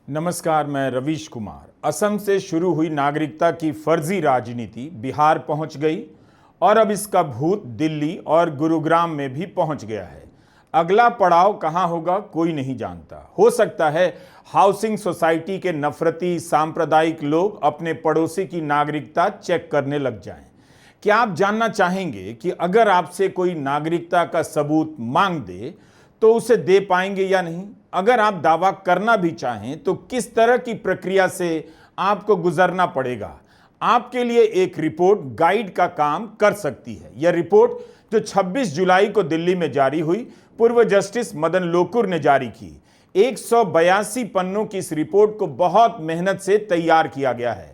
नमस्कार, मैं रवीश कुमार। असम से शुरू हुई नागरिकता की फर्जी राजनीति बिहार पहुंच गई और अब इसका भूत दिल्ली और गुरुग्राम में भी पहुंच गया है। अगला पड़ाव कहां होगा कोई नहीं जानता। हो सकता है हाउसिंग सोसाइटी के नफरती सांप्रदायिक लोग अपने पड़ोसी की नागरिकता चेक करने लग जाएं। क्या आप जानना चाहेंगे कि अगर आपसे कोई नागरिकता का सबूत मांग दे तो उसे दे पाएंगे या नहीं? अगर आप दावा करना भी चाहें तो किस तरह की प्रक्रिया से आपको गुजरना पड़ेगा? आपके लिए एक रिपोर्ट गाइड का काम कर सकती है। यह रिपोर्ट जो 26 जुलाई को दिल्ली में जारी हुई, पूर्व जस्टिस मदन लोकुर ने जारी की। 182 पन्नों की इस रिपोर्ट को बहुत मेहनत से तैयार किया गया है।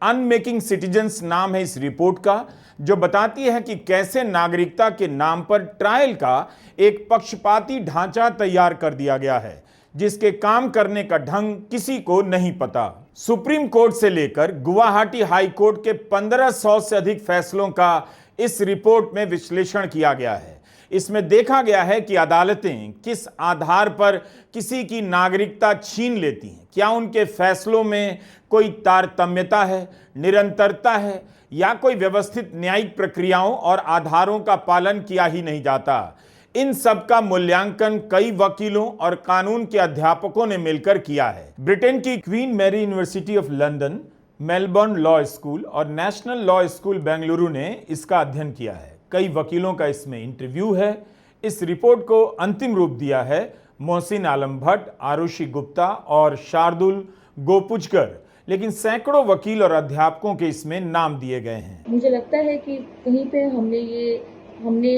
अनमेकिंग सिटीजन्स नाम है इस रिपोर्ट का, जो बताती है कि कैसे नागरिकता के नाम पर ट्रायल का एक पक्षपाती ढांचा तैयार कर दिया गया है, जिसके काम करने का ढंग किसी को नहीं पता। सुप्रीम कोर्ट से लेकर गुवाहाटी हाई कोर्ट के 1500 से अधिक फैसलों का इस रिपोर्ट में विश्लेषण किया गया है। इसमें देखा गया है कि अदालतें किस आधार पर किसी की नागरिकता छीन लेती हैं। क्या उनके फैसलों में कोई तारतम्यता है, निरंतरता है, या कोई व्यवस्थित न्यायिक प्रक्रियाओं और आधारों का पालन किया ही नहीं जाता। इन सब का मूल्यांकन कई वकीलों और कानून के अध्यापकों ने मिलकर किया है। ब्रिटेन की Queen Mary University of London, Melbourne law school और नेशनल लॉ स्कूल बेंगलुरु ने इसका अध्ययन किया है। कई वकीलों का इसमें इंटरव्यू है। इस रिपोर्ट को अंतिम रूप दिया है मोहसिन आलम भट्ट, आरुषि गुप्ता और शार्दुल गोपुजकर, लेकिन सैकड़ों वकील और अध्यापकों के इसमें नाम दिए गए हैं। मुझे लगता है कि कहीं पे हमने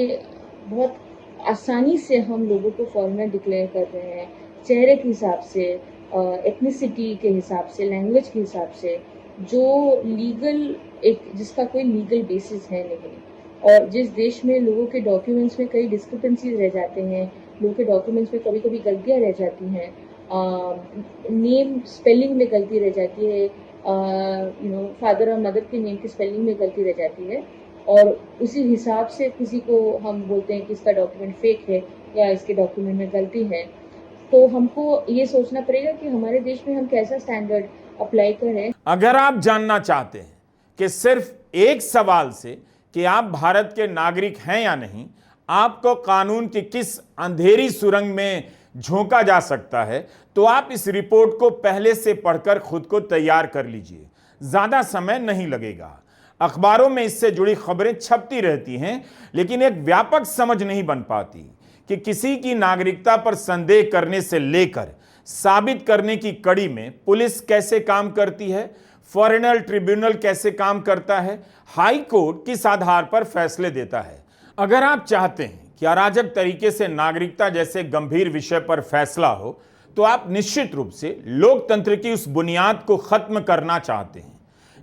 बहुत आसानी से हम लोगों को फॉरेनर डिक्लेयर कर रहे हैं, चेहरे के हिसाब से, एथनिसिटी के हिसाब से, लैंग्वेज के हिसाब से, जो लीगल जिसका कोई लीगल बेसिस है नहीं। और जिस देश में लोगों के डॉक्यूमेंट्स में कई डिस्क्रिपेंसीज रह जाते हैं, लोगों के डॉक्यूमेंट्स में कभी कभी गलतियां रह जाती हैं, नेम स्पेलिंग में गलती रह जाती है, फादर और मदर के नेम की स्पेलिंग में गलती रह जाती है, और उसी हिसाब से किसी को हम बोलते हैं कि इसका डॉक्यूमेंट फेक है या इसके डॉक्यूमेंट में गलती है। तो हमको ये सोचना पड़ेगा कि हमारे देश में हम कैसा स्टैंडर्ड अप्लाई करें। अगर आप जानना चाहते हैं कि सिर्फ एक सवाल से कि आप भारत के नागरिक हैं या नहीं, आपको कानून की किस अंधेरी सुरंग में झोंका जा सकता है, तो आप इस रिपोर्ट को पहले से पढ़कर खुद को तैयार कर लीजिए। ज्यादा समय नहीं लगेगा। अखबारों में इससे जुड़ी खबरें छपती रहती हैं, लेकिन एक व्यापक समझ नहीं बन पाती कि किसी की नागरिकता पर संदेह करने से लेकर साबित करने की कड़ी में पुलिस कैसे काम करती है, फॉरेनर ट्रिब्यूनल कैसे काम करता है, हाई कोर्ट किस आधार पर फैसले देता है। अगर आप चाहते हैं कि अराजक तरीके से नागरिकता जैसे गंभीर विषय पर फैसला हो, तो आप निश्चित रूप से लोकतंत्र की उस बुनियाद को खत्म करना चाहते हैं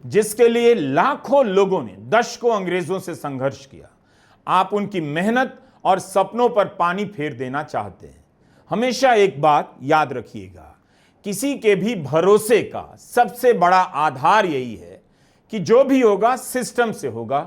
जिसके लिए लाखों लोगों ने दशकों अंग्रेजों से संघर्ष किया। आप उनकी मेहनत और सपनों पर पानी फेर देना चाहते हैं। हमेशा एक बात याद रखिएगा, किसी के भी भरोसे का सबसे बड़ा आधार यही है कि जो भी होगा सिस्टम से होगा,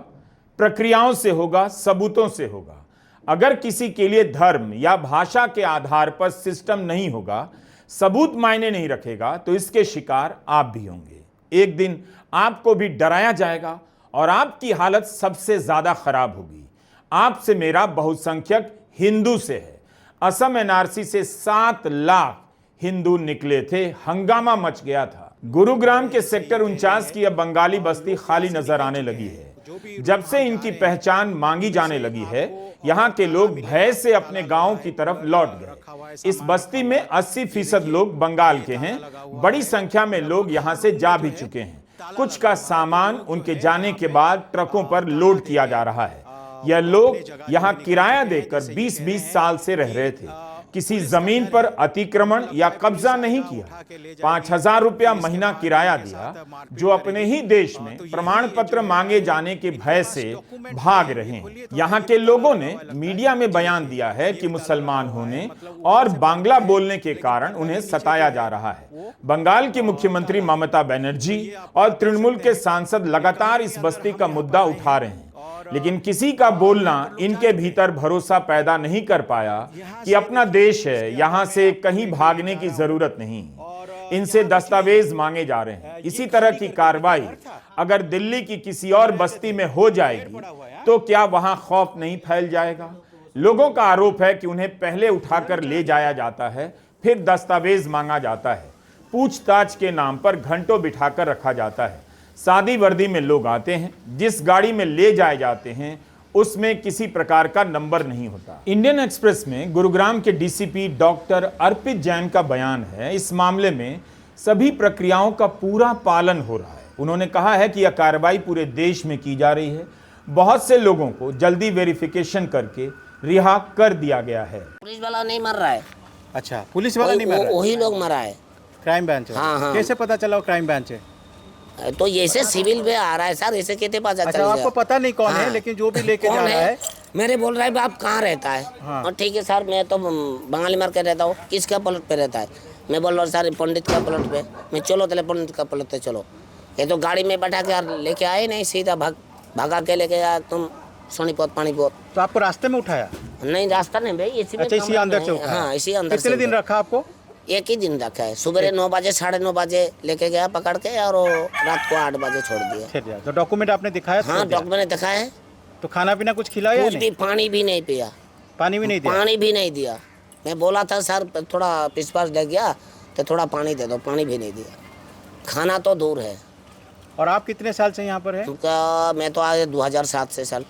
प्रक्रियाओं से होगा, सबूतों से होगा। अगर किसी के लिए धर्म या भाषा के आधार पर सिस्टम नहीं होगा, सबूत मायने नहीं रखेगा, तो इसके शिकार आप भी होंगे। एक दिन आपको भी डराया जाएगा और आपकी हालत सबसे ज्यादा खराब होगी। आपसे मेरा बहुसंख्यक हिंदू से है। असम एनआरसी से 7 लाख हिंदू निकले थे, हंगामा मच गया था। गुरुग्राम के सेक्टर 49 की अब बंगाली बस्ती खाली नजर आने लगी है। जब से इनकी पहचान मांगी जाने लगी है, यहाँ के लोग भय से अपने गांव की तरफ लौट गए। इस बस्ती में 80% लोग बंगाल के हैं। बड़ी संख्या में लोग यहाँ से जा भी चुके हैं। कुछ का सामान उनके जाने के बाद ट्रकों पर लोड किया जा रहा है। यह लोग यहाँ किराया देकर 20-20 साल से रह रहे थे। किसी जमीन पर अतिक्रमण या कब्जा नहीं किया। 5,000 रुपया महीना किराया दिया, जो अपने ही देश में प्रमाण पत्र मांगे जाने के भय से भाग रहे हैं। यहाँ के लोगों ने मीडिया में बयान दिया है कि मुसलमान होने और बांग्ला बोलने के कारण उन्हें सताया जा रहा है। बंगाल की मुख्यमंत्री ममता बनर्जी और तृणमूल के सांसद लगातार इस बस्ती का मुद्दा उठा रहे हैं, लेकिन किसी का बोलना इनके भीतर भरोसा पैदा नहीं कर पाया कि अपना देश है, यहां से कहीं भागने की जरूरत नहीं। इनसे दस्तावेज मांगे जा रहे हैं। इसी तरह की कार्रवाई अगर दिल्ली की किसी और बस्ती में हो जाएगी तो क्या वहां खौफ नहीं फैल जाएगा? लोगों का आरोप है कि उन्हें पहले उठाकर ले जाया जाता है, फिर दस्तावेज मांगा जाता है, पूछताछ के नाम पर घंटों बिठाकर रखा जाता है। सादी वर्दी में लोग आते हैं, जिस गाड़ी में ले जाए जाते हैं उसमें किसी प्रकार का नंबर नहीं होता। इंडियन एक्सप्रेस में गुरुग्राम के डीसीपी डॉक्टर अर्पित जैन का बयान है, इस मामले में सभी प्रक्रियाओं का पूरा पालन हो रहा है। उन्होंने कहा है कि यह कार्रवाई पूरे देश में की जा रही है। बहुत से लोगों को जल्दी वेरिफिकेशन करके रिहा कर दिया गया है। पुलिस वाला नहीं मर रहा है। अच्छा, पुलिस वाला नहीं मर रहा है, वही लोग मरा है। क्राइम ब्रांच है। हाँ, हाँ। कैसे पता चला वो क्राइम ब्रांच है? तो ऐसे सिविल पे आ रहा है सर, ऐसे कहते पता अच्छा, चल आपको पता नहीं कौन है, हाँ। लेकिन जो भी लेके कौन जा रहा है मेरे बोल रहा है आप कहाँ रहता है। हाँ। और ठीक है सर, मैं तो बंगाली मार के रहता हूँ। किसका प्लॉट पे रहता है? मैं बोल रहा हूँ सर पंडित का प्लॉट पे। मैं चलो तेरे पंडित का प्लॉट पे चलो। ये तो गाड़ी में बैठा के लेके आए नहीं, सीधा भगा के लेके आया तुम सोनीपत पानीपत। तो आपको रास्ते में उठाया? नहीं रास्ता नहीं भाई, इसी में अच्छा, इसी कमरा अंदर में से है। उठाया? हाँ इसी अंदर कितने से दिन उठाया। रखा आपको? एक ही दिन रखा है। सुबह 9 बजे 9:30 बजे लेके गया पकड़ के, और वो रात को 8 बजे छोड़ दिया। फिर तो डॉक्यूमेंट आपने दिखाया? हाँ छोड़ दिया? डॉक्यूमेंट दिखा है। तो खाना पीना कुछ खिलाया या कुछ नहीं? भी पानी भी नहीं पिया। पानी भी नहीं दिया? पानी भी नहीं दिया। मैं बोला था सर थोड़ा पिछपास लग गया तो थोड़ा पानी दे दो, पानी भी नहीं दिया। खाना तो दूर है। और आप कितने साल से यहाँ पर है? मैं तो आया 2007 से साल।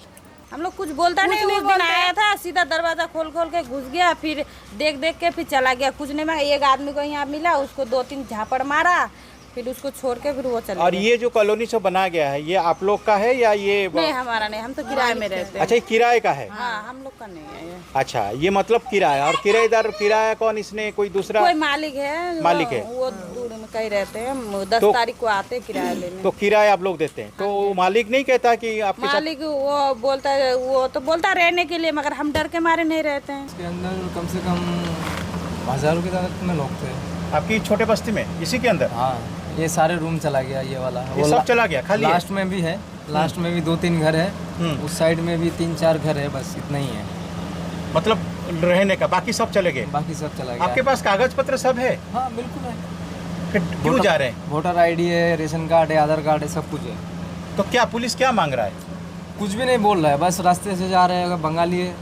हम लोग कुछ बोलता नहीं। उस दिन आया था, सीधा दरवाजा खोल के घुस गया, फिर देख के फिर चला गया। कुछ नहीं, मैं एक आदमी को यहाँ मिला, उसको 2-3 झापड़ मारा, फिर उसको छोड़ के फिर वो चला और गया। ये जो कॉलोनी से बना गया है, ये आप लोग का है या ये? नहीं हमारा नहीं, हम तो किराए में रहते हैं। अच्छा, ये किराए का है? हाँ हम लोग का नहीं है ये। अच्छा, ये मतलब किराया। और किराएदार किराया कौन, इसने कोई दूसरा? कोई मालिक है। मालिक है। वो दूर में कहीं रहते हैं, 10 तो- तारीख को आते हैं किराया लेने। तो किराया आप लोग देते हैं? तो मालिक नहीं कहता कि आपके साथ? मालिक वो बोलता है, वो तो बोलता रहने के लिए, मगर हम डर के मारे नहीं रहते हैं। इसके अंदर कम से कम हज़ारों की तादाद में लोग थे। आपकी छोटे बस्ती में, इसी के अंदर? हाँ, ये सारे रूम चला गया, ये वाला ये सब चला गया, खाली है? लास्ट में भी है, लास्ट में भी 2-3 घर है, उस साइड में भी 3-4 घर है, बस इतना ही है। मतलब रहने का, बाकी सब चले गए? बाकी सब चला गया। आपके पास कागज पत्र सब है? हाँ बिल्कुल है। फिर क्यों जा रहे हैं? वोटर आईडी है, रेशन कार्ड है, आधार कार्ड है, सब कुछ है। तो क्या पुलिस क्या मांग रहा है? कुछ भी नहीं बोल रहा है, बस रास्ते से जा रहे हैं, अगर बंगाली है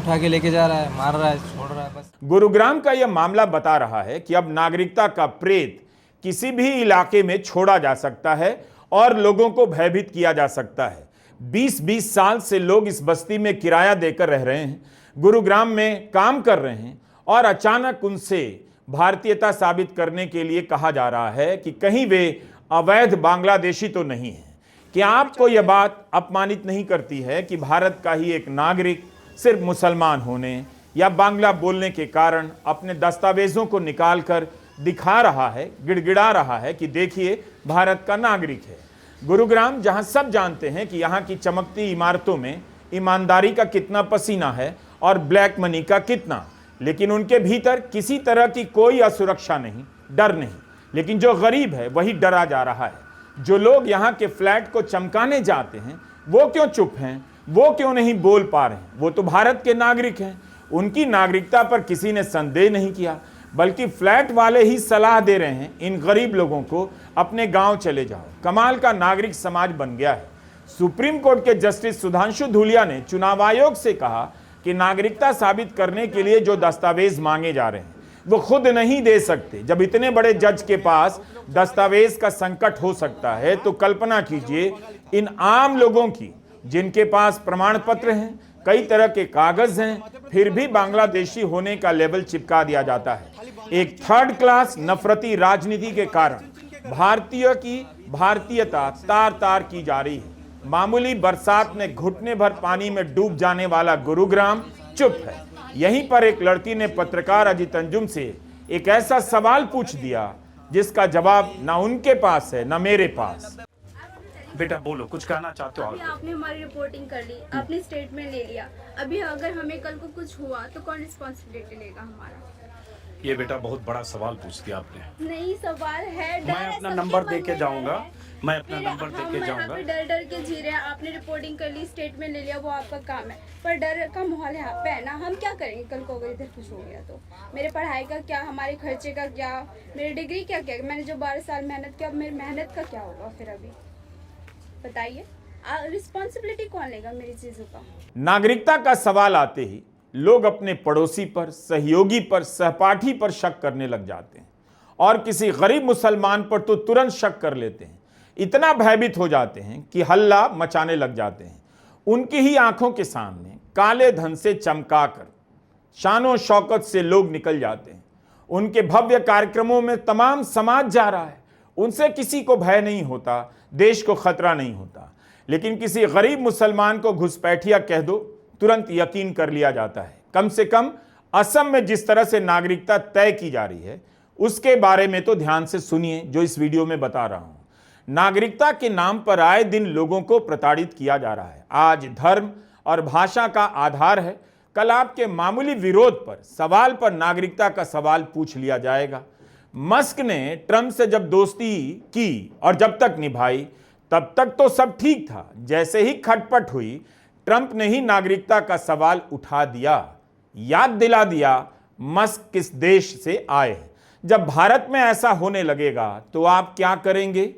उठा के लेके जा रहा है, मार रहा है, छोड़ रहा है, बस। गुरुग्राम का यह मामला बता रहा है कि अब नागरिकता का प्रेत किसी भी इलाके में छोड़ा जा सकता है और लोगों को भयभीत किया जा सकता है। 20-20 साल से लोग इस बस्ती में किराया देकर रह रहे हैं, गुरुग्राम में काम कर रहे हैं, और अचानक उनसे भारतीयता साबित करने के लिए कहा जा रहा है कि कहीं वे अवैध बांग्लादेशी तो नहीं है। क्या आपको यह बात अपमानित नहीं करती है कि भारत का ही एक नागरिक सिर्फ मुसलमान होने या बांग्ला बोलने के कारण अपने दस्तावेजों को निकालकर दिखा रहा है, गिड़गिड़ा रहा है कि देखिए भारत का नागरिक है? गुरुग्राम, जहां सब जानते हैं कि यहां की चमकती इमारतों में ईमानदारी का कितना पसीना है और ब्लैक मनी का कितना, लेकिन उनके भीतर किसी तरह की कोई असुरक्षा नहीं, डर नहीं। लेकिन जो गरीब है वही डरा जा रहा है। जो लोग यहाँ के फ्लैट को चमकाने जाते हैं वो क्यों चुप हैं, वो क्यों नहीं बोल पा रहे हैं? वो तो भारत के नागरिक हैं, उनकी नागरिकता पर किसी ने संदेह नहीं किया, बल्कि फ्लैट वाले ही सलाह दे रहे हैं इन गरीब लोगों को अपने गांव चले जाओ। कमाल का नागरिक समाज बन गया है। सुप्रीम कोर्ट के जस्टिस सुधांशु धूलिया ने चुनाव आयोग से कहा कि नागरिकता साबित करने के लिए जो दस्तावेज मांगे जा रहे हैं वो खुद नहीं दे सकते। जब इतने बड़े जज के पास दस्तावेज का संकट हो सकता है तो कल्पना कीजिए इन आम लोगों की, जिनके पास प्रमाण पत्र हैं, कई तरह के कागज हैं, फिर भी बांग्लादेशी होने का लेबल चिपका दिया जाता है। एक थर्ड क्लास नफरती राजनीति के कारण भारतीय की भारतीयता तार तार की जा रही है। मामूली बरसात में घुटने भर पानी में डूब जाने वाला गुरुग्राम चुप है। यहीं पर एक लड़की ने पत्रकार अजीत अंजुम से एक ऐसा सवाल पूछ दिया जिसका जवाब ना उनके पास है ना मेरे पास। बेटा बोलो, कुछ कहना चाहते हो अभी आप? आपने हमारी रिपोर्टिंग कर ली, आपने स्टेटमेंट ले लिया, अभी अगर हमें कल को कुछ हुआ तो कौन रिस्पॉन्सिबिलिटी लेगा हमारा? ये बेटा बहुत बड़ा सवाल पूछ दिया आपने। नहीं सवाल है, डर मैं है, अपना सबके नंबर मन दे के में जाऊंगा, डर है। मैं अपना फिर नंबर हम दे के यहाँ जाऊंगा। पे डर डर के जी रहे हैं। आपने रिपोर्टिंग कर ली, स्टेटमेंट ले लिया, वो आपका काम है, पर डर का माहौल यहाँ पे है ना। हम क्या करेंगे कल को अगर इधर कुछ हो गया तो? मेरे पढ़ाई का क्या, हमारे खर्चे का क्या, मेरी डिग्री क्या क्या, मैंने जो 12 साल मेहनत किया, मेरी मेहनत का क्या होगा फिर? अभी बताइए, रिस्पॉन्सिबिलिटी कौन लेगा मेरी चीज़ों का? नागरिकता का सवाल आते ही लोग अपने पड़ोसी पर, सहयोगी पर, सहपाठी पर शक करने लग जाते हैं और किसी गरीब मुसलमान पर तो तुरंत शक कर लेते हैं। इतना भयभीत हो जाते हैं कि हल्ला मचाने लग जाते हैं। उनकी ही आंखों के सामने काले धन से चमकाकर शानो शौकत से लोग निकल जाते हैं। उनके भव्य कार्यक्रमों में तमाम समाज जा रहा है। उनसे किसी को भय नहीं होता, देश को खतरा नहीं होता। लेकिन किसी गरीब मुसलमान को घुसपैठिया कह दो, तुरंत यकीन कर लिया जाता है। कम से कम असम में जिस तरह से नागरिकता तय की जा रही है उसके बारे में तो ध्यान से सुनिए जो इस वीडियो में बता रहा हूं। नागरिकता के नाम पर आए दिन लोगों को प्रताड़ित किया जा रहा है। आज धर्म और भाषा का आधार है, कल आपके मामूली विरोध पर, सवाल पर नागरिकता का सवाल पूछ लिया जाएगा। मस्क ने ट्रंप से जब दोस्ती की और जब तक निभाई तब तक तो सब ठीक था। जैसे ही खटपट हुई, ट्रंप ने ही नागरिकता का सवाल उठा दिया, याद दिला दिया मस्क किस देश से आए हैं। जब भारत में ऐसा होने लगेगा तो आप क्या करेंगे?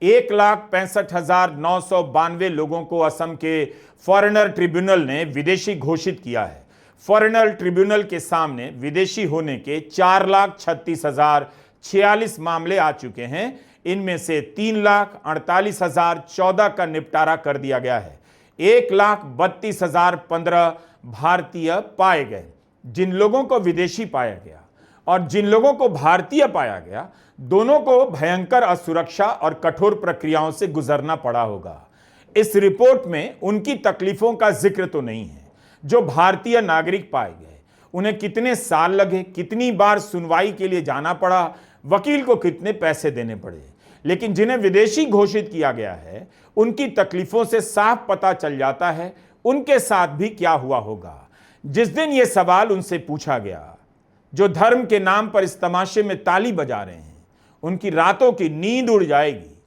1,65,992 लोगों को असम के फॉरेनर ट्रिब्यूनल ने विदेशी घोषित किया है। फॉरेनर ट्रिब्यूनल के सामने विदेशी होने के 4,36,046 मामले आ चुके हैं। इनमें से 3,48,014 का निपटारा कर दिया गया है। 1,32,015 भारतीय पाए गए। जिन लोगों को विदेशी पाया गया और जिन लोगों को भारतीय पाया गया, दोनों को भयंकर असुरक्षा और कठोर प्रक्रियाओं से गुजरना पड़ा होगा। इस रिपोर्ट में उनकी तकलीफों का जिक्र तो नहीं है। जो भारतीय नागरिक पाए गए, उन्हें कितने साल लगे, कितनी बार सुनवाई के लिए जाना पड़ा, वकील को कितने पैसे देने पड़े। लेकिन जिन्हें विदेशी घोषित किया गया है, उनकी तकलीफों से साफ पता चल जाता है उनके साथ भी क्या हुआ होगा। जिस दिन यह सवाल उनसे पूछा गया, जो धर्म के नाम पर इस तमाशे में ताली बजा रहे हैं, उनकी रातों की नींद उड़ जाएगी।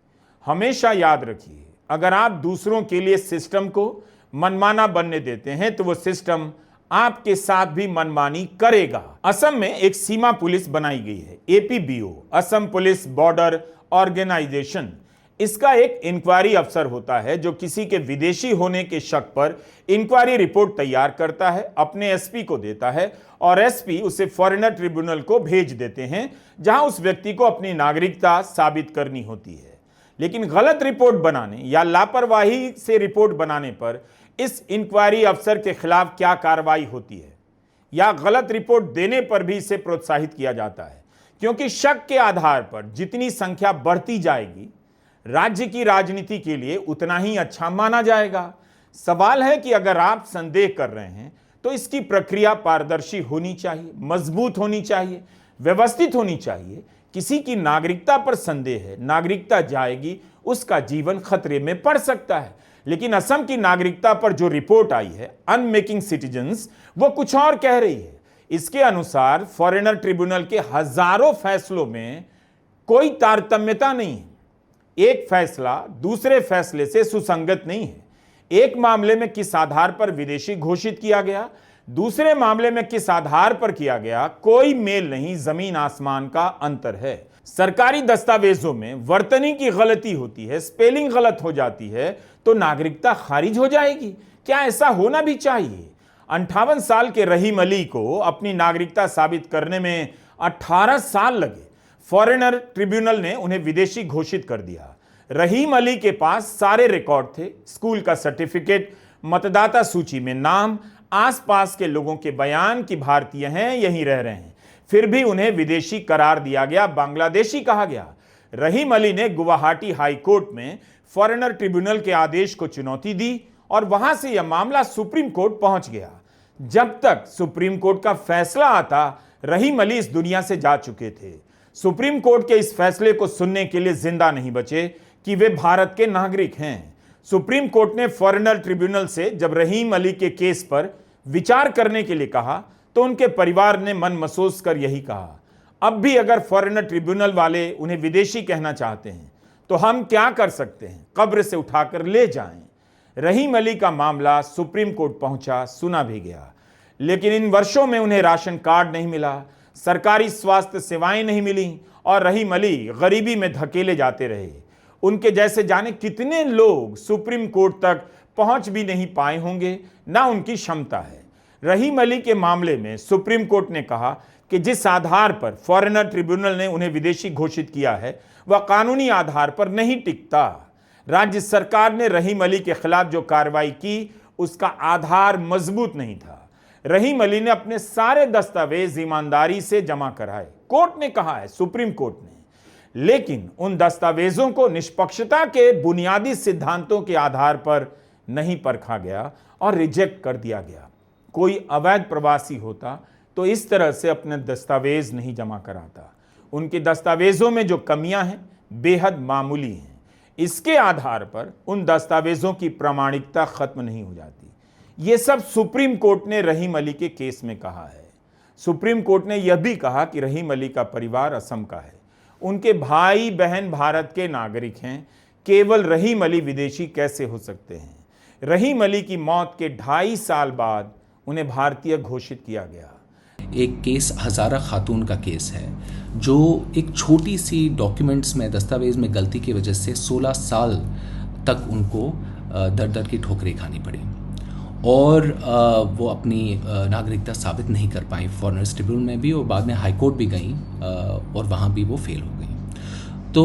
हमेशा याद रखिए, अगर आप दूसरों के लिए सिस्टम को मनमाना बनने देते हैं तो वो सिस्टम आपके साथ भी मनमानी करेगा। असम में एक सीमा पुलिस बनाई गई है, APBO, Assam police border organization. इसका एक इंक्वायरी अफसर होता है जो किसी के विदेशी होने के शक पर इंक्वायरी रिपोर्ट तैयार करता है, अपने SP को देता है और SP उसे फॉरेनर ट्रिब्यूनल को भेज देते हैं, जहां उस व्यक्ति को अपनी नागरिकता साबित करनी होती है। लेकिन गलत रिपोर्ट बनाने या लापरवाही से रिपोर्ट बनाने पर इस इंक्वायरी अफसर के खिलाफ क्या कार्रवाई होती है, या गलत रिपोर्ट देने पर भी इसे प्रोत्साहित किया जाता है, क्योंकि शक के आधार पर जितनी संख्या बढ़ती जाएगी, राज्य की राजनीति के लिए उतना ही अच्छा माना जाएगा। सवाल है कि अगर आप संदेह कर रहे हैं तो इसकी प्रक्रिया पारदर्शी होनी चाहिए, मजबूत होनी चाहिए, व्यवस्थित होनी चाहिए। किसी की नागरिकता पर संदेह है, नागरिकता जाएगी, उसका जीवन खतरे में पड़ सकता है। लेकिन असम की नागरिकता पर जो रिपोर्ट आई है, अनमेकिंग सिटीजन्स, वो कुछ और कह रही है। इसके अनुसार फॉरेनर ट्रिब्यूनल के हजारों फैसलों में कोई तारतम्यता नहीं है। एक फैसला दूसरे फैसले से सुसंगत नहीं है। एक मामले में किस आधार पर विदेशी घोषित किया गया, दूसरे मामले में किस आधार पर किया गया, कोई मेल नहीं, जमीन आसमान का अंतर है। सरकारी दस्तावेजों में वर्तनी की गलती होती है, स्पेलिंग गलत हो जाती है तो नागरिकता खारिज हो जाएगी। क्या ऐसा होना भी चाहिए? 58 साल के रहीम अली को अपनी नागरिकता साबित करने में 18 साल लगे। फॉरेनर ट्रिब्यूनल ने उन्हें विदेशी घोषित कर दिया। रहीम अली के पास सारे रिकॉर्ड थे, स्कूल का सर्टिफिकेट, मतदाता सूची में नाम, आसपास के लोगों के बयान कि भारतीय हैं, यहीं रह रहे हैं। फिर भी उन्हें विदेशी करार दिया गया, बांग्लादेशी कहा गया। रहीम अली ने गुवाहाटी हाई कोर्ट में फॉरेनर ट्रिब्यूनल के आदेश को चुनौती दी और वहां से यह मामला सुप्रीम कोर्ट पहुंच गया। जब तक सुप्रीम कोर्ट का फैसला आता, रहीम अली इस दुनिया से जा चुके थे। सुप्रीम कोर्ट के इस फैसले को सुनने के लिए जिंदा नहीं बचे कि वे भारत के नागरिक हैं। सुप्रीम कोर्ट ने फॉरेनर ट्रिब्यूनल से जब रहीम अली के केस पर विचार करने के लिए कहा तो उनके परिवार ने मन मसोस कर यही कहा, अब भी अगर फॉरेनर ट्रिब्यूनल वाले उन्हें विदेशी कहना चाहते हैं तो हम क्या कर सकते हैं? कब्र से उठाकर ले जाएं। रहीम अली का मामला सुप्रीम कोर्ट पहुंचा, सुना भी गया, लेकिन इन वर्षों में उन्हें राशन कार्ड नहीं मिला, सरकारी स्वास्थ्य सेवाएं नहीं मिली और रहीम अली गरीबी में धकेले जाते रहे। उनके जैसे जाने कितने लोग सुप्रीम कोर्ट तक पहुंच भी नहीं पाए होंगे, ना उनकी क्षमता है। रहीम अली के मामले में सुप्रीम कोर्ट ने कहा कि जिस आधार पर फॉरेनर ट्रिब्यूनल ने उन्हें विदेशी घोषित किया है वह कानूनी आधार पर नहीं टिकता। राज्य सरकार ने रहीम अली के खिलाफ जो कार्रवाई की उसका आधार मजबूत नहीं था। रहीम अली ने अपने सारे दस्तावेज ईमानदारी से जमा कराए, कोर्ट ने कहा है, सुप्रीम कोर्ट ने, लेकिन उन दस्तावेजों को निष्पक्षता के बुनियादी सिद्धांतों के आधार पर नहीं परखा गया और रिजेक्ट कर दिया गया। कोई अवैध प्रवासी होता तो इस तरह से अपने दस्तावेज नहीं जमा कराता। उनके दस्तावेजों में जो कमियां हैं बेहद मामूली हैं। इसके आधार पर उन दस्तावेजों की प्रामाणिकता खत्म नहीं हो जाती। ये सब सुप्रीम कोर्ट ने रहीम अली के केस में कहा है। सुप्रीम कोर्ट ने यह भी कहा कि रहीम अली का परिवार असम का है, उनके भाई बहन भारत के नागरिक हैं, केवल रहीम अली विदेशी कैसे हो सकते हैं? रहीम अली की मौत के 2.5 साल बाद उन्हें भारतीय घोषित किया गया। एक केस हज़ारा खातून का केस है जो एक छोटी सी डॉक्यूमेंट्स में, दस्तावेज में गलती की वजह से 16 साल तक उनको दर दर की ठोकरें खानी पड़ी और वो अपनी नागरिकता साबित नहीं कर पाई फॉरेनर्स ट्रिब्यूनल में भी, और बाद में हाई कोर्ट भी गई और वहाँ भी वो फेल हो गई। तो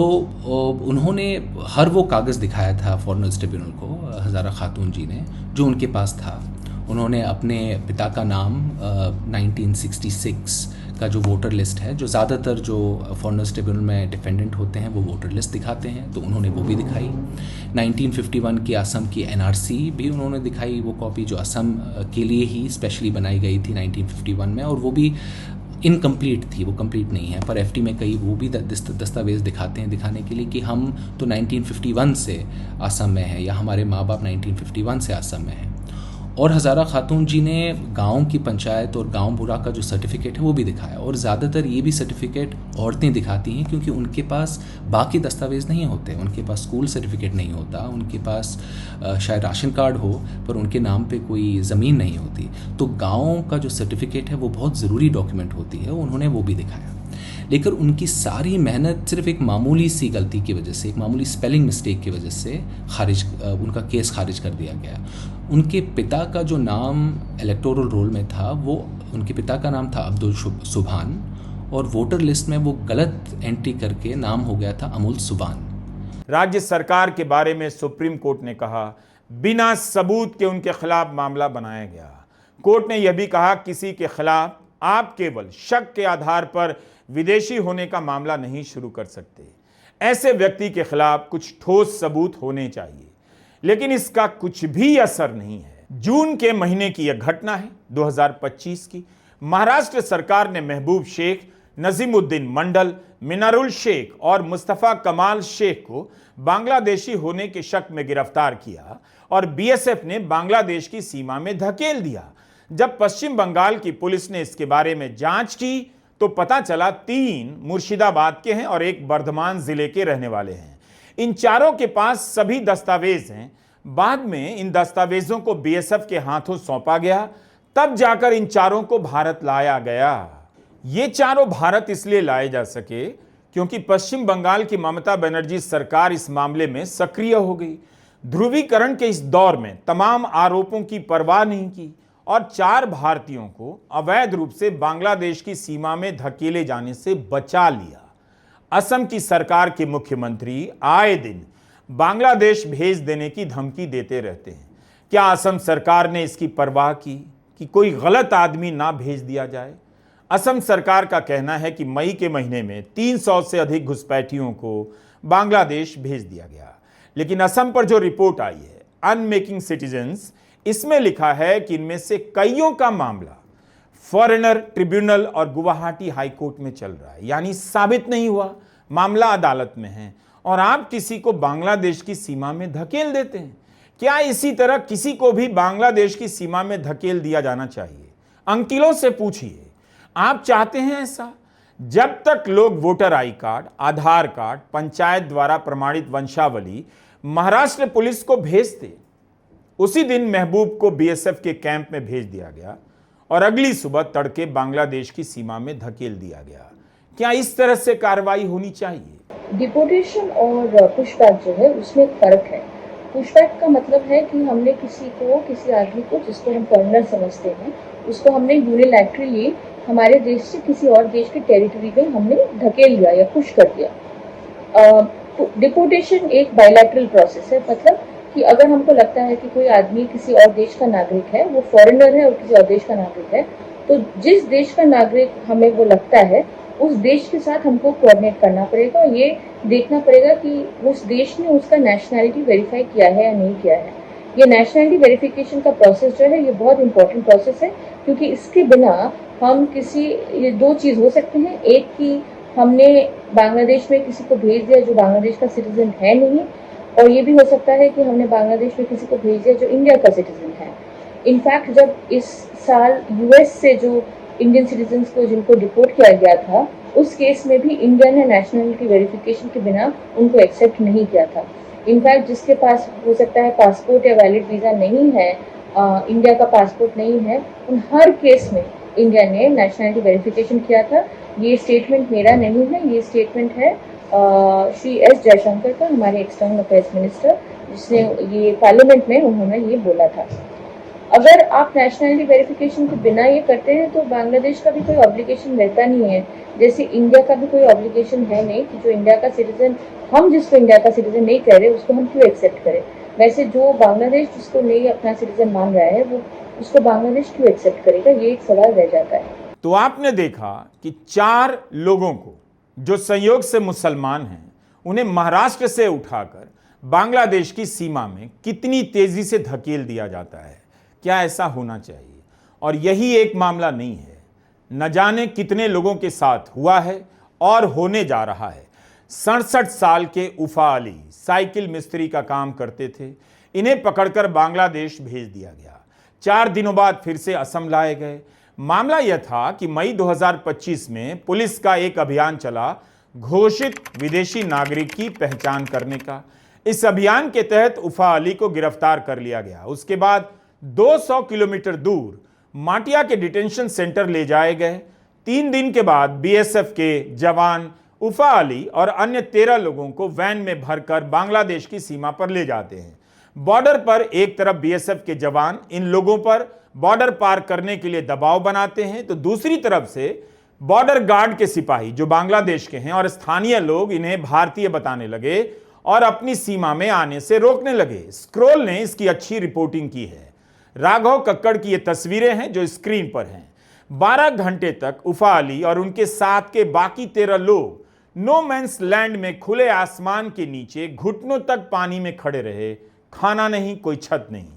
उन्होंने हर वो कागज़ दिखाया था फॉरेनर्स ट्रिब्यूनल को, हज़ारा खातून जी ने, जो उनके पास था। उन्होंने अपने पिता का नाम 1966 का जो वोटर लिस्ट है, जो ज़्यादातर जो फॉरेनर्स ट्रिब्यूनल में डिफेंडेंट होते हैं वो वोटर लिस्ट दिखाते हैं, तो उन्होंने वो भी दिखाई। 1951 की असम की NRC भी उन्होंने दिखाई, वो कॉपी जो असम के लिए ही स्पेशली बनाई गई थी 1951 में, और वो भी इनकम्प्लीट थी, वो कंप्लीट नहीं है। पर FT में कई वो भी दस्तावेज़ दिखाते हैं, दिखाने के लिए कि हम तो 1951 से असम में हैं या हमारे माँ बाप 1951 से असम में हैं। और हज़ारा खातून जी ने गांव की पंचायत और गांव बुरा का जो सर्टिफिकेट है वो भी दिखाया, और ज़्यादातर ये भी सर्टिफिकेट औरतें दिखाती हैं क्योंकि उनके पास बाकी दस्तावेज़ नहीं होते। उनके पास स्कूल सर्टिफिकेट नहीं होता, उनके पास शायद राशन कार्ड हो पर उनके नाम पे कोई ज़मीन नहीं होती। तो गांव का जो सर्टिफिकेट है वो बहुत ज़रूरी डॉक्यूमेंट होती है, उन्होंने वो भी दिखाया। लेकिन उनकी सारी मेहनत सिर्फ एक मामूली सी गलती की वजह से, एक मामूली स्पेलिंग मिस्टेक की वजह से उनका केस खारिज कर दिया गया। उनके पिता का जो नाम इलेक्टोरल रोल में था, वो उनके पिता का नाम था अब्दुल सुभान, और वोटर लिस्ट में वो गलत एंट्री करके नाम हो गया था अमूल सुबान। राज्य सरकार के बारे में सुप्रीम कोर्ट ने कहा बिना सबूत के उनके खिलाफ मामला बनाया गया। कोर्ट ने यह भी कहा किसी के खिलाफ आप केवल शक के आधार पर विदेशी होने का मामला नहीं शुरू कर सकते। ऐसे व्यक्ति के खिलाफ कुछ ठोस सबूत होने चाहिए, लेकिन इसका कुछ भी असर नहीं है। जून के महीने की यह घटना है 2025 की। महाराष्ट्र सरकार ने महबूब शेख, नजीमुद्दीन मंडल, मिनारुल शेख और मुस्तफ़ा कमाल शेख को बांग्लादेशी होने के शक में गिरफ्तार किया और BSF ने बांग्लादेश की सीमा में धकेल दिया। जब पश्चिम बंगाल की पुलिस ने इसके बारे में जांच की तो पता चला 3 मुर्शिदाबाद के हैं और 1 बर्धमान जिले के रहने वाले हैं। इन चारों के पास सभी दस्तावेज हैं। बाद में इन दस्तावेजों को BSF के हाथों सौंपा गया, तब जाकर इन चारों को भारत लाया गया। ये चारों भारत इसलिए लाए जा सके क्योंकि पश्चिम बंगाल की ममता बनर्जी सरकार इस मामले में सक्रिय हो गई। ध्रुवीकरण के इस दौर में तमाम आरोपों की परवाह नहीं की और 4 भारतीयों को अवैध रूप से बांग्लादेश की सीमा में धकेले जाने से बचा लिया। असम की सरकार के मुख्यमंत्री आए दिन बांग्लादेश भेज देने की धमकी देते रहते हैं। क्या असम सरकार ने इसकी परवाह की कि कोई गलत आदमी ना भेज दिया जाए? असम सरकार का कहना है कि मई के महीने में 300 से अधिक घुसपैठियों को बांग्लादेश भेज दिया गया। लेकिन असम पर जो रिपोर्ट आई है अनमेकिंग सिटीजन्स, इसमें लिखा है कि इनमें से कईयों का मामला फॉरेनर ट्रिब्यूनल और गुवाहाटी हाई कोर्ट में चल रहा है, यानी साबित नहीं हुआ, मामला अदालत में है और आप किसी को बांग्लादेश की सीमा में धकेल देते हैं। क्या इसी तरह किसी को भी बांग्लादेश की सीमा में धकेल दिया जाना चाहिए? अंकिलों से पूछिए, आप चाहते हैं ऐसा? जब तक लोग voter I card, Aadhaar card, panchayat द्वारा प्रमाणित वंशावली महाराष्ट्र पुलिस को भेजते, उसी दिन महबूब को बीएसएफ के कैंप में भेज दिया गया और अगली सुबह तड़के बांग्लादेश की सीमा में धकेल दिया गया। क्या इस तरह से कार्रवाई होनी चाहिए? डिपोटेशन और पुशबैक जो है उसमें एक फर्क है। पुशबैक का मतलब है कि हमने किसी आदमी को जिसको हम फॉरेनर समझते हैं, उसको हमने यूनिलैटरली हमारे देश से किसी और देश के टेरिटरी में हमने धकेल दिया या पुश कर दिया। डिपोटेशन एक बायलैटरल प्रोसेस है, मतलब कि अगर हमको लगता है कि कोई आदमी किसी और देश का नागरिक है, वो फॉरेनर है और किसी और देश का नागरिक है, तो जिस देश का नागरिक हमें वो लगता है उस देश के साथ हमको कोऑर्डिनेट करना पड़ेगा और ये देखना पड़ेगा कि उस देश ने उसका नेशनैलिटी वेरीफाई किया है या नहीं किया है। ये नेशनैलिटी वेरिफिकेशन का प्रोसेस जो है ये बहुत इंपॉर्टेंट प्रोसेस है, क्योंकि इसके बिना हम ये दो चीज़ हो सकते हैं। एक कि हमने बांग्लादेश में किसी को भेज दिया जो बांग्लादेश का सिटीजन है नहीं, और ये भी हो सकता है कि हमने बांग्लादेश में किसी को भेज दिया जो इंडिया का सिटीजन है। इनफैक्ट जब इस साल यूएस से जो इंडियन सिटीजन्स को जिनको डिपोर्ट किया गया था, उस केस में भी इंडिया ने नेशनैलिटी वेरिफिकेशन के बिना उनको एक्सेप्ट नहीं किया था। इनफैक्ट जिसके पास हो सकता है पासपोर्ट या वैलिड वीज़ा नहीं है, इंडिया का पासपोर्ट नहीं है, उन हर केस में इंडिया ने नेशनैलिटी वेरिफिकेशन किया था। ये स्टेटमेंट मेरा नहीं है, ये स्टेटमेंट है श्री एस जयशंकर का, हमारे एक्सटर्नल अफेयर्स मिनिस्टर, जिसने ये पार्लियामेंट में उन्होंने ये बोला था। अगर आप नेशनैलिटी वेरिफिकेशन के बिना ये करते हैं तो बांग्लादेश का भी कोई ऑब्लिगेशन रहता नहीं है, जैसे इंडिया का भी कोई ऑब्लिगेशन है नहीं कि जो इंडिया का सिटीजन, हम जिसको इंडिया का सिटीजन नहीं कह रहे उसको हम क्यों एक्सेप्ट करें। वैसे जो बांग्लादेश जिसको नहीं अपना सिटीजन मान रहा है वो उसको बांग्लादेश क्यों एक्सेप्ट करेगा, ये एक सवाल रह जाता है। तो आपने देखा कि 4 लोगों को जो संयोग से मुसलमान हैं, उन्हें महाराष्ट्र से उठाकर बांग्लादेश की सीमा में कितनी तेजी से धकेल दिया जाता है। क्या ऐसा होना चाहिए? और यही एक मामला नहीं है, न जाने कितने लोगों के साथ हुआ है और होने जा रहा है। 67 साल के उफा अली साइकिल मिस्त्री का काम करते थे, इन्हें पकड़कर बांग्लादेश भेज दिया गया। 4 दिनों बाद फिर से असम लाए गए। मामला यह था कि मई 2025 में पुलिस का एक अभियान चला घोषित विदेशी नागरिक की पहचान करने का। इस अभियान के तहत उफा अली को गिरफ्तार कर लिया गया। उसके बाद 200 किलोमीटर दूर माटिया के डिटेंशन सेंटर ले जाए गए। 3 दिन के बाद बीएसएफ के जवान उफा अली और अन्य 13 लोगों को वैन में भरकर बांग्लादेश की सीमा पर ले जाते हैं। बॉर्डर पर एक तरफ बीएसएफ के जवान इन लोगों पर बॉर्डर पार करने के लिए दबाव बनाते हैं, तो दूसरी तरफ से बॉर्डर गार्ड के सिपाही जो बांग्लादेश के हैं और स्थानीय लोग इन्हें भारतीय बताने लगे और अपनी सीमा में आने से रोकने लगे। स्क्रोल ने इसकी अच्छी रिपोर्टिंग की है। राघव कक्कड़ की ये तस्वीरें हैं जो स्क्रीन पर हैं। 12 घंटे तक उफा अली और उनके साथ के बाकी 13 लोग नो मैंस लैंड में खुले आसमान के नीचे घुटनों तक पानी में खड़े रहे। खाना नहीं, कोई छत नहीं।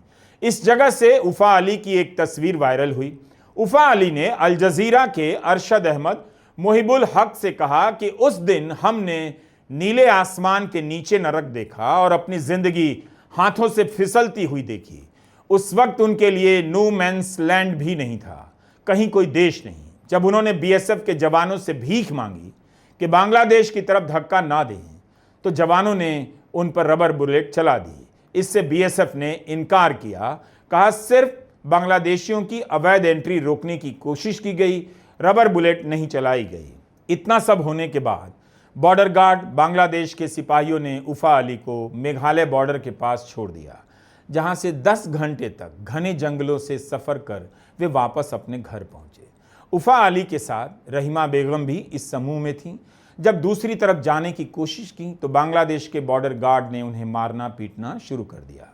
इस जगह से उफा अली की एक तस्वीर वायरल हुई। उफा अली ने अल जजीरा के अरशद अहमद मोहिबुल हक से कहा कि उस दिन हमने नीले आसमान के नीचे नरक देखा और अपनी जिंदगी हाथों से फिसलती हुई देखी। उस वक्त उनके लिए नो मैंस लैंड भी नहीं था, कहीं कोई देश नहीं। जब उन्होंने बीएसएफ के जवानों से भीख मांगी कि बांग्लादेश की तरफ धक्का ना दें, तो जवानों ने उन पर रबर बुलेट चला दी। इससे बीएसएफ ने इनकार किया, कहा सिर्फ बांग्लादेशियों की अवैध एंट्री रोकने की कोशिश की गई, रबर बुलेट नहीं चलाई गई। इतना सब होने के बाद बॉर्डर गार्ड बांग्लादेश के सिपाहियों ने उफा अली को मेघालय बॉर्डर के पास छोड़ दिया, जहां से 10 घंटे तक घने जंगलों से सफर कर वे वापस अपने घर पहुंचे। उफा अली के साथ रहीमा बेगम भी इस समूह में थीं। जब दूसरी तरफ जाने की कोशिश की तो बांग्लादेश के बॉर्डर गार्ड ने उन्हें मारना पीटना शुरू कर दिया।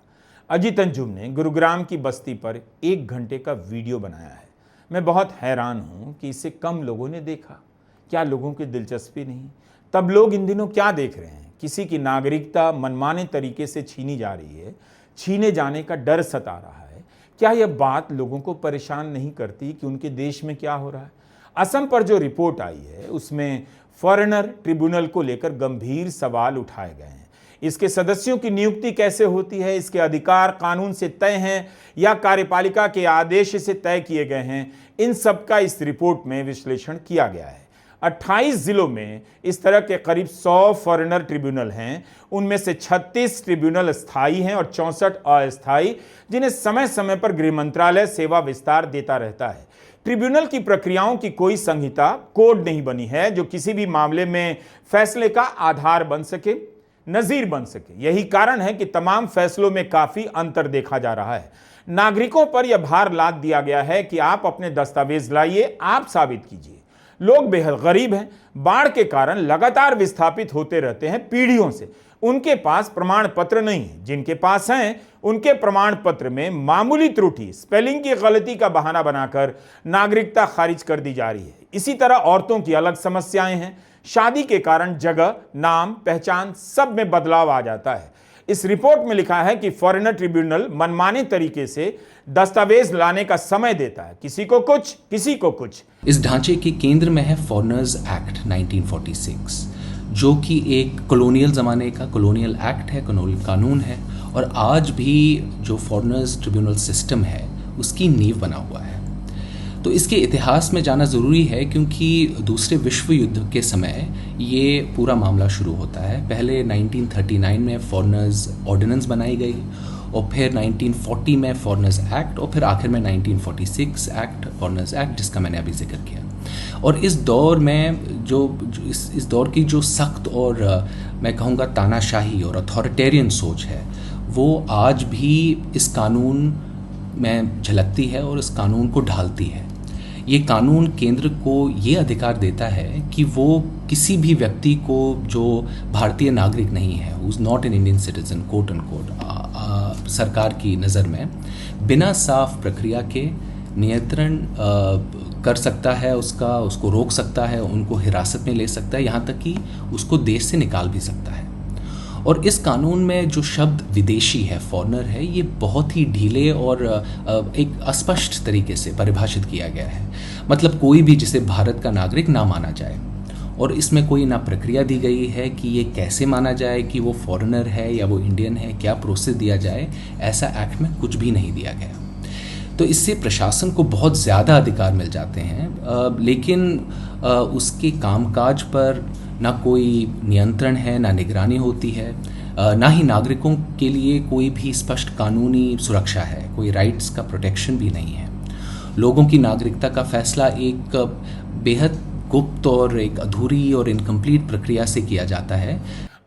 अजीत अंजुम ने गुरुग्राम की बस्ती पर 1 घंटे का वीडियो बनाया है। मैं बहुत हैरान हूं कि इसे कम लोगों ने देखा। क्या लोगों की दिलचस्पी नहीं? तब लोग इन दिनों क्या देख रहे हैं? किसी की नागरिकता मनमाने तरीके से छीनी जा रही है, छीने जाने का डर सता रहा है। क्या यह बात लोगों को परेशान नहीं करती कि उनके देश में क्या हो रहा है? असम पर जो रिपोर्ट आई है उसमें फॉरेनर ट्रिब्यूनल को लेकर गंभीर सवाल उठाए गए हैं। इसके सदस्यों की नियुक्ति कैसे होती है? इसके अधिकार कानून से तय हैं या कार्यपालिका के आदेश से तय किए गए हैं? इन सब का इस रिपोर्ट में विश्लेषण किया गया है। 28 जिलों में इस तरह के करीब 100 फॉरेनर ट्रिब्यूनल हैं। उनमें से 36 ट्रिब्यूनल स्थायी हैं और 64 अस्थायी, जिन्हें समय समय पर गृह मंत्रालय सेवा विस्तार देता रहता है। ट्रिब्यूनल की प्रक्रियाओं की कोई संहिता, कोड नहीं बनी है जो किसी भी मामले में फैसले का आधार बन सके, नजीर बन सके। यही कारण है कि तमाम फैसलों में काफी अंतर देखा जा रहा है। नागरिकों पर यह भार लाद दिया गया है कि आप अपने दस्तावेज लाइए, आप साबित कीजिए। लोग बेहद गरीब हैं, बाढ़ के कारण लगातार विस्थापित होते रहते हैं पीढ़ियों से। उनके पास प्रमाण पत्र नहीं है, जिनके पास हैं उनके प्रमाण पत्र में मामूली त्रुटि, स्पेलिंग की गलती का बहाना बनाकर नागरिकता खारिज कर दी जा रही है। इसी तरह औरतों की अलग समस्याएं हैं। शादी के कारण जगह, नाम, पहचान सब में बदलाव आ जाता है। इस रिपोर्ट में लिखा है कि फॉरेनर ट्रिब्यूनल मनमाने तरीके से दस्तावेज लाने का समय देता है, किसी को कुछ, किसी को कुछ। इस ढांचे के केंद्र में है फॉरेनर्स एक्ट 1946, जो कि एक कॉलोनियल ज़माने का कॉलोनियल एक्ट है, कॉलोनियल कानून है, और आज भी जो फॉरेनर्स ट्रिब्यूनल सिस्टम है उसकी नींव बना हुआ है। तो इसके इतिहास में जाना ज़रूरी है, क्योंकि दूसरे विश्व युद्ध के समय ये पूरा मामला शुरू होता है। पहले 1939 में फॉरेनर्स ऑर्डिनेंस बनाई गई, और फिर 1940 में फॉरेनर्स एक्ट, और फिर आखिर में 1946 एक्ट, फॉरेनर्स एक्ट, जिसका मैंने अभी जिक्र किया। और इस दौर में इस दौर की जो सख्त और मैं कहूँगा तानाशाही और अथॉरिटेरियन सोच है, वो आज भी इस कानून में झलकती है और इस कानून को ढालती है। ये कानून केंद्र को ये अधिकार देता है कि वो किसी भी व्यक्ति को जो भारतीय नागरिक नहीं है, who is not an Indian citizen, quote and quote, सरकार की नज़र में बिना साफ प्रक्रिया के नियंत्रण कर सकता है, उसको रोक सकता है, उनको हिरासत में ले सकता है, यहाँ तक कि उसको देश से निकाल भी सकता है। और इस कानून में जो शब्द विदेशी है, फॉरेनर है, ये बहुत ही ढीले और एक अस्पष्ट तरीके से परिभाषित किया गया है। मतलब कोई भी जिसे भारत का नागरिक ना माना जाए, और इसमें कोई ना प्रक्रिया दी गई है कि ये कैसे माना जाए कि वो फॉरेनर है या वो इंडियन है, क्या प्रोसेस दिया जाए, ऐसा एक्ट में कुछ भी नहीं दिया गया। तो इससे प्रशासन को बहुत ज़्यादा अधिकार मिल जाते हैं, लेकिन उसके कामकाज पर ना कोई नियंत्रण है, ना निगरानी होती है, ना ही नागरिकों के लिए कोई भी स्पष्ट कानूनी सुरक्षा है, कोई राइट्स का प्रोटेक्शन भी नहीं है। लोगों की नागरिकता का फैसला एक बेहद गुप्त और एक अधूरी और इनकम्प्लीट प्रक्रिया से किया जाता है।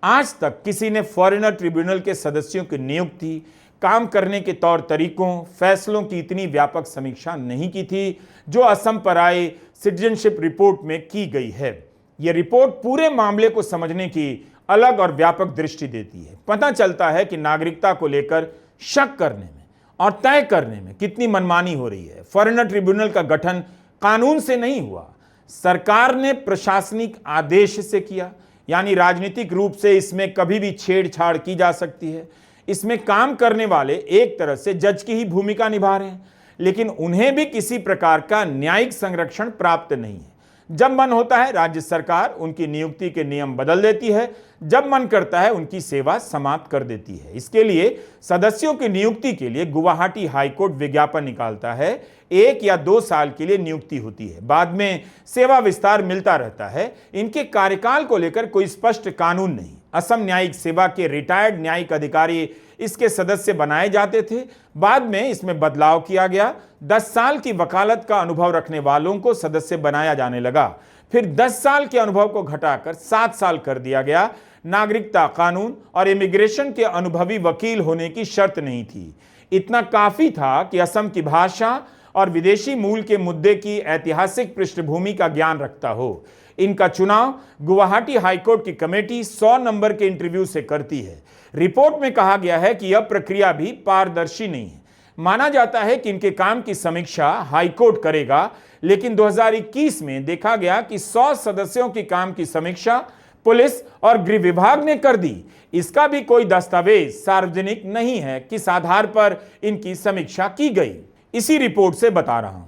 आज तक किसी ने फॉरेनर ट्रिब्यूनल के सदस्यों की नियुक्ति, काम करने के तौर तरीकों, फैसलों की इतनी व्यापक समीक्षा नहीं की थी जो असम पर आए सिटीजनशिप रिपोर्ट में की गई है। यह रिपोर्ट पूरे मामले को समझने की अलग और व्यापक दृष्टि देती है। पता चलता है कि नागरिकता को लेकर शक करने में और तय करने में कितनी मनमानी हो रही है। फॉरेनर ट्रिब्यूनल का गठन कानून से नहीं हुआ, सरकार ने प्रशासनिक आदेश से किया, यानी राजनीतिक रूप से इसमें कभी भी छेड़छाड़ की जा सकती है। इसमें काम करने वाले एक तरह से जज की ही भूमिका निभा रहे हैं, लेकिन उन्हें भी किसी प्रकार का न्यायिक संरक्षण प्राप्त नहीं है। जब मन होता है राज्य सरकार उनकी नियुक्ति के नियम बदल देती है, जब मन करता है उनकी सेवा समाप्त कर देती है। इसके लिए सदस्यों की नियुक्ति के लिए गुवाहाटी हाईकोर्ट विज्ञापन निकालता है। 1 या 2 साल के लिए नियुक्ति होती है, बाद में सेवा विस्तार मिलता रहता है। इनके कार्यकाल को लेकर कोई स्पष्ट कानून नहीं। असम न्यायिक सेवा के रिटायर्ड न्यायिक अधिकारी इसके सदस्य बनाए जाते थे, बाद में इसमें बदलाव किया गया। 10 साल की वकालत का अनुभव रखने वालों को सदस्य बनाया जाने लगा, फिर 10 साल के अनुभव को घटाकर 7 साल कर दिया गया। नागरिकता कानून और इमिग्रेशन के अनुभवी वकील होने की शर्त नहीं थी। इतना काफी था कि असम की भाषा और विदेशी मूल के मुद्दे की ऐतिहासिक पृष्ठभूमि का ज्ञान रखता हो। इनका चुनाव गुवाहाटी हाईकोर्ट की कमेटी 100 नंबर के इंटरव्यू से करती है। रिपोर्ट में कहा गया है कि यह प्रक्रिया भी पारदर्शी नहीं है। माना जाता है कि इनके काम की समीक्षा हाईकोर्ट करेगा, लेकिन 2021 में देखा गया कि 100 सदस्यों की काम की समीक्षा पुलिस और गृह विभाग ने कर दी। इसका भी कोई दस्तावेज सार्वजनिक नहीं है किस आधार पर इनकी समीक्षा की गई। इसी रिपोर्ट से बता रहा हूं।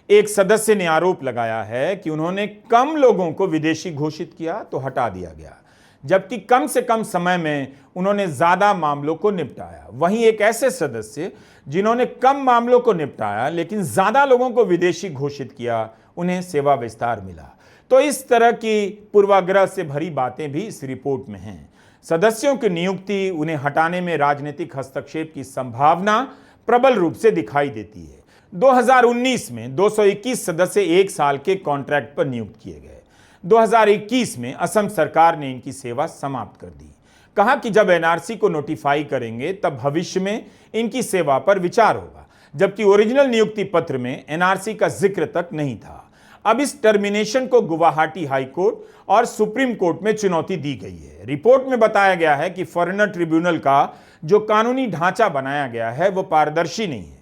एक सदस्य ने आरोप लगाया है कि उन्होंने कम लोगों को विदेशी घोषित किया तो हटा दिया गया, जबकि कम से कम समय में उन्होंने ज्यादा मामलों को निपटाया। वहीं एक ऐसे सदस्य जिन्होंने कम मामलों को निपटाया लेकिन ज्यादा लोगों को विदेशी घोषित किया, उन्हें सेवा विस्तार मिला। तो इस तरह की पूर्वाग्रह से भरी बातें भी इस रिपोर्ट में हैं। सदस्यों की नियुक्ति, उन्हें हटाने में राजनीतिक हस्तक्षेप की संभावना प्रबल रूप से दिखाई देती है। 2019 में 221 सदस्य 1 साल के कॉन्ट्रैक्ट पर नियुक्त किए गए। 2021 में असम सरकार ने इनकी सेवा समाप्त कर दी। कहा कि जब एनआरसी को नोटिफाई करेंगे तब भविष्य में इनकी सेवा पर विचार होगा, जबकि ओरिजिनल नियुक्ति पत्र में एनआरसी का जिक्र तक नहीं था। अब इस टर्मिनेशन को गुवाहाटी हाई कोर्ट और सुप्रीम कोर्ट में चुनौती दी गई है। रिपोर्ट में बताया गया है कि फॉरेनर ट्रिब्यूनल का जो कानूनी ढांचा बनाया गया है वो पारदर्शी नहीं है,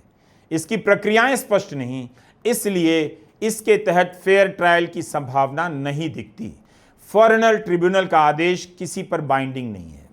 इसकी प्रक्रियाएं स्पष्ट नहीं, इसलिए इसके तहत फेयर ट्रायल की संभावना नहीं दिखती। फॉरेनर ट्रिब्यूनल का आदेश किसी पर बाइंडिंग नहीं है।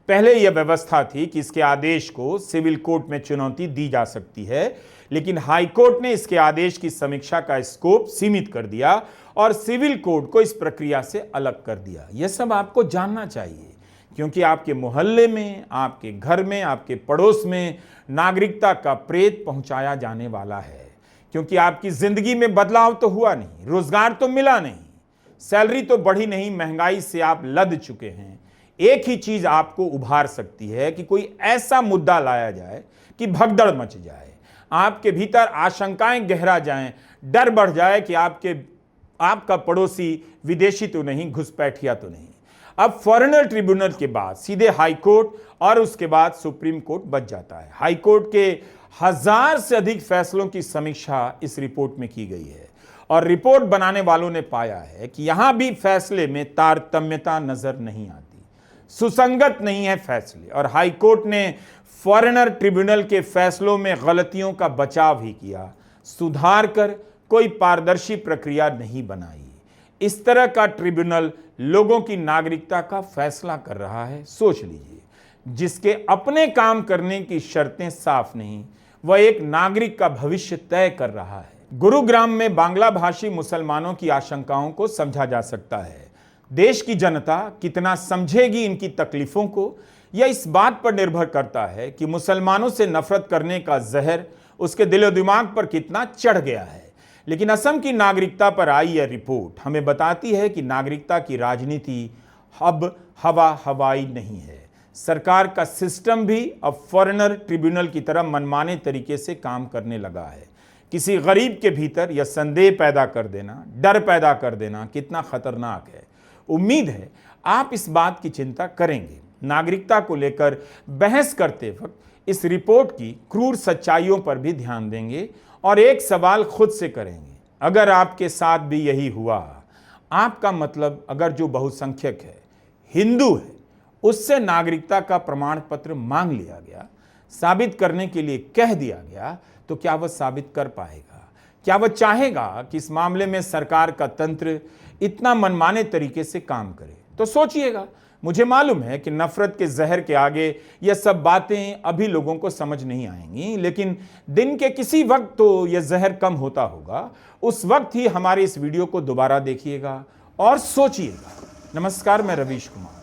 पहले यह व्यवस्था थी कि इसके आदेश को सिविल कोर्ट में चुनौती दी जा सकती है, लेकिन हाई कोर्ट ने इसके आदेश की समीक्षा का स्कोप सीमित कर दिया और सिविल कोर्ट को इस प्रक्रिया से अलग कर दिया। यह सब आपको जानना चाहिए, क्योंकि आपके मोहल्ले में, आपके घर में, आपके पड़ोस में नागरिकता का प्रेत पहुंचाया जाने वाला है। क्योंकि आपकी जिंदगी में बदलाव तो हुआ नहीं, रोजगार तो मिला नहीं, सैलरी तो बढ़ी नहीं, महंगाई से आप लद चुके हैं। एक ही चीज आपको उभार सकती है कि कोई ऐसा मुद्दा लाया जाए कि भगदड़ मच जाए, आपके भीतर आशंकाएं गहरा जाएं, डर बढ़ जाए कि आपका पड़ोसी विदेशी तो नहीं, घुसपैठिया तो नहीं। अब फॉरेनर ट्रिब्यूनल के बाद सीधे हाई कोर्ट और उसके बाद सुप्रीम कोर्ट बच जाता है। हाई कोर्ट के 1000 से अधिक फैसलों की समीक्षा इस रिपोर्ट में की गई है और रिपोर्ट बनाने वालों ने पाया है कि यहां भी फैसले में तारतम्यता नजर नहीं आती, सुसंगत नहीं है फैसले। और हाई कोर्ट ने फॉरेनर ट्रिब्यूनल के फैसलों में गलतियों का बचाव ही किया, सुधार कर कोई पारदर्शी प्रक्रिया नहीं बनाई। इस तरह का ट्रिब्यूनल लोगों की नागरिकता का फैसला कर रहा है। सोच लीजिए, जिसके अपने काम करने की शर्तें साफ नहीं, वह एक नागरिक का भविष्य तय कर रहा है। गुरुग्राम में बांग्ला भाषी मुसलमानों की आशंकाओं को समझा जा सकता है। देश की जनता कितना समझेगी इनकी तकलीफों को, यह इस बात पर निर्भर करता है कि मुसलमानों से नफरत करने का जहर उसके दिलो दिमाग पर कितना चढ़ गया है। लेकिन असम की नागरिकता पर आई यह रिपोर्ट हमें बताती है कि नागरिकता की राजनीति अब हवा हवाई नहीं है। सरकार का सिस्टम भी अब फॉरेनर ट्रिब्यूनल की तरह मनमाने तरीके से काम करने लगा है। किसी गरीब के भीतर यह संदेह पैदा कर देना, डर पैदा कर देना कितना खतरनाक है। उम्मीद है आप इस बात की चिंता करेंगे। नागरिकता को लेकर बहस करते वक्त इस रिपोर्ट की क्रूर सच्चाइयों पर भी ध्यान देंगे और एक सवाल खुद से करेंगे, अगर आपके साथ भी यही हुआ, आपका मतलब अगर जो बहुसंख्यक है, हिंदू है, उससे नागरिकता का प्रमाण पत्र मांग लिया गया, साबित करने के लिए कह दिया गया, तो क्या वह साबित कर पाएगा? क्या वह चाहेगा कि इस मामले में सरकार का तंत्र इतना मनमाने तरीके से काम करे? तो सोचिएगा। मुझे मालूम है कि नफरत के जहर के आगे यह सब बातें अभी लोगों को समझ नहीं आएंगी, लेकिन दिन के किसी वक्त तो यह जहर कम होता होगा। उस वक्त ही हमारे इस वीडियो को दोबारा देखिएगा और सोचिएगा। नमस्कार, मैं रवीश कुमार।